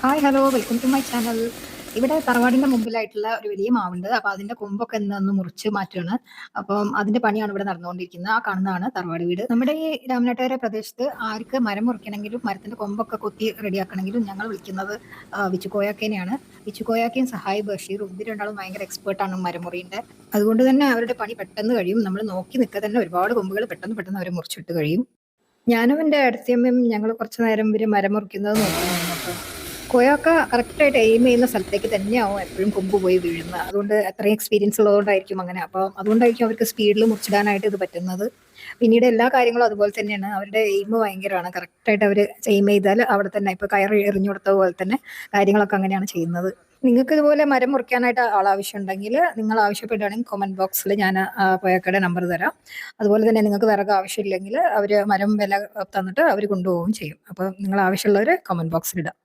Hi hello welcome to my channel. ഇവിടെ തറവാടിന്റെ മുമ്പിലായിട്ടുള്ള ഒരു വലിയ മാവുണ്ട്. അപ്പൊ അതിന്റെ കൊമ്പൊക്കെ ഇന്ന് മുറിച്ച് മാറ്റുകയാണ്. അപ്പം അതിന്റെ പണിയാണ് ഇവിടെ നടന്നുകൊണ്ടിരിക്കുന്നത്. ആ കാണുന്നതാണ് തറവാട് വീട്. നമ്മുടെ ഈ രാമനാട്ടുകര പ്രദേശത്ത് ആർക്ക് മരം മുറിക്കണമെങ്കിലും മരത്തിന്റെ കൊമ്പൊക്കെ കൊത്തി റെഡിയാക്കണമെങ്കിലും ഞങ്ങൾ വിളിക്കുന്നത് വിച്ചുകോയാക്കേനെയാണ്. വിച്ചുകോയാക്കയും സഹായി ബഷീറും ഇത് രണ്ടാളും ഭയങ്കര എക്സ്പേർട്ടാണ് മരം മുറിയുടെ. അതുകൊണ്ട് തന്നെ അവരുടെ പണി പെട്ടെന്ന് കഴിയും. നമ്മൾ നോക്കി നിൽക്കുക തന്നെ ഒരുപാട് കൊമ്പുകൾ പെട്ടെന്ന് പെട്ടെന്ന് അവർ മുറിച്ചിട്ട് കഴിയും. ഞാനും എൻ്റെ ഏടത്തിയമ്മയും ഞങ്ങൾ കുറച്ച് നേരം ഇവര് മരം മുറിക്കുന്നത് നോക്കുന്നുണ്ട് കേട്ടോ. കൊയ്യാക്ക കറക്റ്റായിട്ട് എയിം ചെയ്യുന്ന സ്ഥലത്തേക്ക് തന്നെയാവും എപ്പോഴും കൊമ്പ് പോയി വീഴുന്നത്. അതുകൊണ്ട് അത്രയും എക്സ്പീരിയൻസ് ഉള്ളതുകൊണ്ടായിരിക്കും അങ്ങനെ. അപ്പോൾ അതുകൊണ്ടായിരിക്കും അവർക്ക് സ്പീഡിൽ മുറിച്ചിടാനായിട്ട് ഇത് പറ്റുന്നത്. പിന്നീട് എല്ലാ കാര്യങ്ങളും അതുപോലെ തന്നെയാണ്. അവരുടെ എയിം ഭയങ്കരമാണ്. കറക്റ്റായിട്ട് അവർ എയിം ചെയ്താൽ അവിടെ തന്നെ ഇപ്പോൾ കയറ് എറിഞ്ഞു കൊടുത്ത പോലെ തന്നെ കാര്യങ്ങളൊക്കെ അങ്ങനെയാണ് ചെയ്യുന്നത്. നിങ്ങൾക്ക് ഇതുപോലെ മരം മുറിക്കാനായിട്ട് ആവശ്യമുണ്ടെങ്കിൽ നിങ്ങൾ ആവശ്യപ്പെടുകയാണെങ്കിൽ കമന്റ് ബോക്സിൽ ഞാൻ കൊയ്യാക്കയുടെ നമ്പർ തരാം. അതുപോലെ തന്നെ നിങ്ങൾക്ക് വിറക് ആവശ്യമില്ലെങ്കിൽ അവർ മരം വില തന്നിട്ട് അവർ കൊണ്ടുപോവുകയും ചെയ്യും. അപ്പോൾ നിങ്ങൾ ആവശ്യമുള്ളവർ കമന്റ് ബോക്സിൽ ഇടാം.